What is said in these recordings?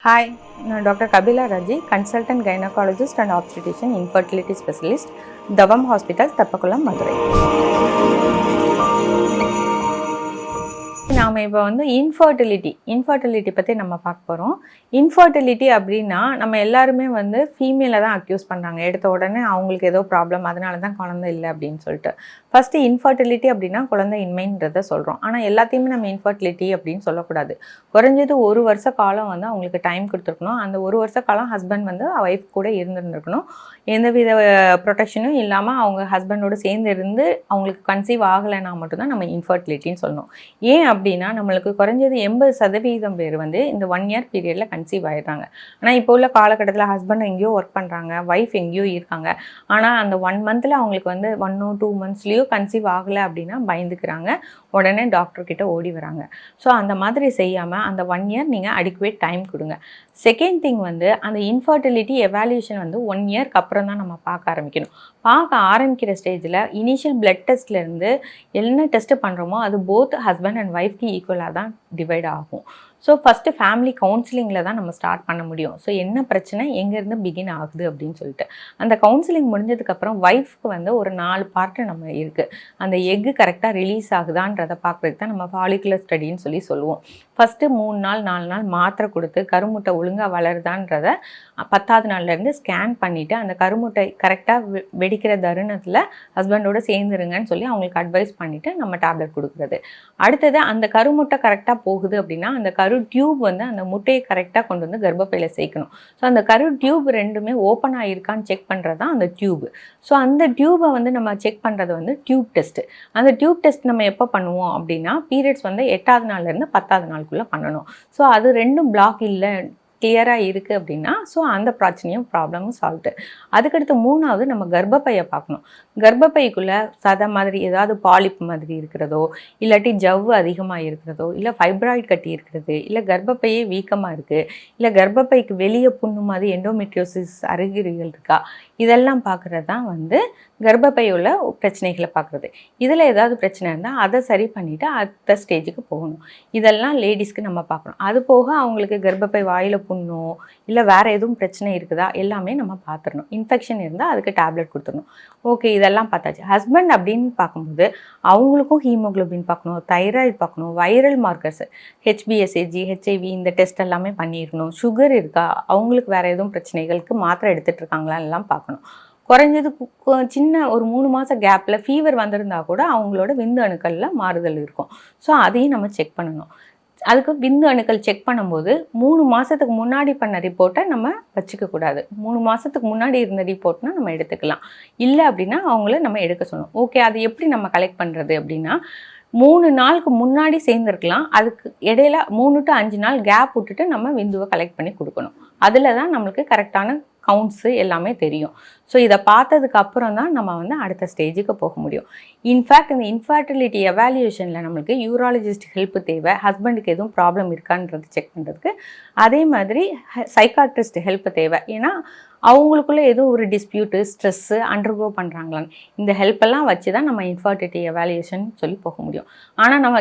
Hi, நான் doctor Kapila Raji, consultant gynaecologist and obstetrician infertility specialist, Thavam hospital, Teppakulam, Madurai. நாம் இப்போ இன்ஃபர்டிலிட்டி பற்றி நம்ம பார்க்க போகிறோம். இன்ஃபர்டிலிட்டி அப்படின்னா நம்ம எல்லாருமே ஃபீமேலை தான் அக்யூஸ் பண்ணுறாங்க. எடுத்த உடனே அவங்களுக்கு ஏதோ ப்ராப்ளம், அதனால தான் குழந்தை இல்லை அப்படின்னு சொல்லிட்டு. ஃபஸ்ட்டு இன்ஃபர்டிலிட்டி அப்படின்னா குழந்தை இன்மைன்றதை சொல்கிறோம். ஆனால் எல்லாத்தையுமே நம்ம இன்ஃபர்டிலிட்டி அப்படின்னு சொல்லக்கூடாது. குறைஞ்சது 1 வருஷ காலம் அவங்களுக்கு டைம் கொடுத்துருக்கணும். அந்த 1 வருஷ காலம் ஹஸ்பண்ட் ஒய்ஃப் கூட இருந்துருந்துருக்கணும். எந்தவித ப்ரொடெக்ஷனும் இல்லாமல் அவங்க ஹஸ்பண்டோடு சேர்ந்து இருந்து அவங்களுக்கு கன்சீவ் ஆகலைன்னா மட்டும்தான் நம்ம இன்ஃபர்டிலிட்டின்னு சொல்லணும். ஏன் அப்படின்னா நம்மளுக்கு குறைஞ்சது 80% பேர் இந்த 1 இயர் பீரியடில் கன்சீவ் ஆகிடுறாங்க. ஆனால் இப்போ உள்ள காலகட்டத்தில் ஹஸ்பண்ட் எங்கேயோ ஒர்க் பண்ணுறாங்க, ஒய்ஃப் எங்கேயோ இருக்காங்க. ஆனால் அந்த 1 மந்தில் அவங்களுக்கு 1 or 2 monthsலேயோ கன்சீவ் ஆகலை அப்படின்னா பயந்துக்கிறாங்க. உடனே டாக்டர்கிட்ட ஓடி வராங்க. ஸோ அந்த மாதிரி செய்யாமல் அந்த 1 இயர் நீங்கள் அடிக்குவேட் டைம் கொடுங்க. செகண்ட் திங் அந்த இன்ஃபர்டிலிட்டி எவாலுவேஷன் 1 இயர்க்கு அப்புறம் தான் நம்ம பார்க்க ஆரம்பிக்கணும். பார்க்க ஆரம்பிக்கிற ஸ்டேஜில் இனிஷியல் பிளட் டெஸ்ட்லேருந்து என்ன டெஸ்ட்டு பண்ணுறோமோ அது போத் ஹஸ்பண்ட் அண்ட் ஒய்ஃப்க்கு ஈக்குவலாக தான் டிவைட் ஆகும். ஸோ ஃபஸ்ட்டு ஃபேமிலி கவுன்சிலிங்கில் தான் நம்ம ஸ்டார்ட் பண்ண முடியும். ஸோ என்ன பிரச்சனை எங்கேருந்து பிகின் ஆகுது அப்படின்னு சொல்லிட்டு அந்த கவுன்சிலிங் முடிஞ்சதுக்கப்புறம் ஒய்ஃப்க்கு ஒரு 4 பார்ட்டு நம்ம இருக்குது. அந்த எக்கு கரெக்டாக ரிலீஸ் ஆகுதான்றதை பார்க்குறதுக்கு தான் நம்ம ஃபாலிகுலர் ஸ்டடின்னு சொல்லுவோம். ஃபஸ்ட்டு 3 நாள் 4 நாள் மாத்திரை கொடுத்து கருமுட்டை ஒழுங்காக வளருதான்றதை 10ஆவது நாள்லேருந்து ஸ்கேன் பண்ணிவிட்டு அந்த கருமுட்டை கரெக்டாக வெடிக்கிற தருணத்தில் ஹஸ்பண்டோடு சேர்ந்துருங்கன்னு சொல்லி அவங்களுக்கு அட்வைஸ் பண்ணிவிட்டு நம்ம டேப்லெட் கொடுக்குறது. அடுத்தது அந்த கருமுட்டை கரெக்டாக போகுது அப்படின்னா அந்த கரு டியூப் அந்த முட்டையை கரெக்டாக கொண்டு கர்ப்பப்பையில் சேர்க்கணும். ஸோ அந்த கரு டியூப் ரெண்டுமே ஓப்பன் ஆகிருக்கான்னு செக் பண்ணுறது தான் அந்த டியூப். ஸோ அந்த டியூபை நம்ம செக் பண்ணுறது டியூப் டெஸ்ட்டு. அந்த டியூப் டெஸ்ட் நம்ம எப்போ பண்ணுவோம் அப்படின்னா பீரியட்ஸ் 8ஆவது நாள்லேருந்து 10ஆவது நாளுக்குள்ளே பண்ணணும். ஸோ அது ரெண்டும் பிளாக் இல்லை கிளியராக இருக்குது அப்படின்னா ஸோ அந்த ப்ராப்ளமும் சால்வ்டு. அதுக்கடுத்து 3ஆவது நம்ம கர்ப்பப்பையை பார்க்கணும். கர்ப்பப்பைக்குள்ளே சதை மாதிரி ஏதாவது பாலிப் மாதிரி இருக்கிறதோ, இல்லாட்டி ஜவ்வு அதிகமாக இருக்கிறதோ, இல்லை ஃபைப்ராய்டு கட்டி இருக்கிறது, இல்லை கர்ப்பப்பையே வீக்கமாக இருக்குது, இல்லை கர்ப்பப்பைக்கு வெளியே புண்ணு மாதிரி எண்டோமெட்ரியோசிஸ் அறிகுறிகள் இருக்கா, இதெல்லாம் பார்க்குறது தான் கர்ப்பப்பையுள்ள பிரச்சனைகளை பார்க்குறது. இதில் ஏதாவது பிரச்சனை இருந்தால் அதை சரி பண்ணிவிட்டு அடுத்த ஸ்டேஜுக்கு போகணும். இதெல்லாம் லேடிஸ்க்கு நம்ம பார்க்கணும். அது போக அவங்களுக்கு கர்ப்பப்பை வாயில் புண்ணோ இல்லை வேறு எதுவும் பிரச்சனை இருக்குதா எல்லாமே நம்ம பார்த்துடணும். இன்ஃபெக்ஷன் இருந்தால் அதுக்கு டேப்லெட் கொடுத்துடணும். ஓகே, இதெல்லாம் பார்த்தாச்சு. ஹஸ்பண்ட் அப்படின்னு பார்க்கும்போது அவங்களுக்கும் ஹீமோக்ளோபின் பார்க்கணும், தைராய்டு பார்க்கணும், வைரல் மார்க்கர்ஸ் HbSAg HIV இந்த டெஸ்ட் எல்லாமே பண்ணியிருக்கணும். சுகர் இருக்கா, அவங்களுக்கு வேறு எதுவும் பிரச்சனைகளுக்கு மாத்திரை எடுத்துகிட்டு இருக்காங்களா எல்லாம் பார்க்கணும். குறைஞ்சது சின்ன ஒரு 3 மாதம் கேப்பில் ஃபீவர் வந்திருந்தால் கூட அவங்களோட விந்து அணுக்களில் மாறுதல் இருக்கும். ஸோ அதையும் நம்ம செக் பண்ணணும். அதுக்கு விந்து அணுக்கள் செக் பண்ணும்போது 3 மாதத்துக்கு முன்னாடி பண்ண ரிப்போர்ட்டை நம்ம வச்சுக்கக்கூடாது. 3 மாதத்துக்கு முன்னாடி இருந்த ரிப்போர்ட்னால் நம்ம எடுத்துக்கலாம். இல்லை அப்படின்னா அவங்கள நம்ம எடுக்க சொல்லணும். ஓகே, அது எப்படி நம்ம கலெக்ட் பண்ணுறது அப்படின்னா 3 நாளுக்கு முன்னாடி சேர்ந்துருக்கலாம். அதுக்கு இடையில 3 to 5 நாள் கேப் விட்டுட்டு நம்ம விந்துவை கலெக்ட் பண்ணி கொடுக்கணும். அதில் தான் நம்மளுக்கு கரெக்டான கவுண்ட்ஸு எல்லாமே தெரியும். ஸோ இதை பார்த்ததுக்கு அப்புறம் தான் நம்ம அடுத்த ஸ்டேஜுக்கு போக முடியும். இன்ஃபேக்ட் இந்த இன்ஃபர்டிலிட்டி எவாலுவேஷனில் நம்மளுக்கு யூராலஜிஸ்ட் ஹெல்ப் தேவை. ஹஸ்பண்டுக்கு எதுவும் ப்ராப்ளம் இருக்கான்றது செக் பண்ணுறதுக்கு. அதே மாதிரி சைக்காட்ரிஸ்ட் ஹெல்ப் தேவை. ஏன்னா அவங்களுக்குள்ள ஏதோ ஒரு டிஸ்பியூட்டு ஸ்ட்ரெஸ்ஸு அண்டர்கோ பண்ணுறாங்களான்னு இந்த ஹெல்ப்பெல்லாம் வச்சு தான் நம்ம இன்ஃபர்டிலிட்டி எவாலுவேஷன் சொல்லி போக முடியும். ஆனால் நம்ம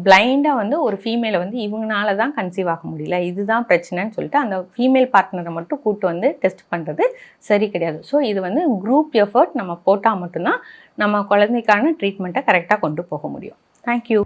பிளைண்டாக ஒரு ஃபீமேலை இவங்களால தான் கன்சீவ் ஆக முடியல, இதுதான் பிரச்சனைன்னு சொல்லிட்டு அந்த ஃபீமேல் பார்ட்னரை மட்டும் கூப்பிட்டு டெஸ்ட் பண்ணுறது சரி கிடையாது. ஸோ இது குரூப் எஃபர்ட் நம்ம போட்டால் மட்டும்தான் நம்ம குழந்தைக்கான ட்ரீட்மெண்ட்டை கரெக்டாக கொண்டு போக முடியும். தேங்க்யூ.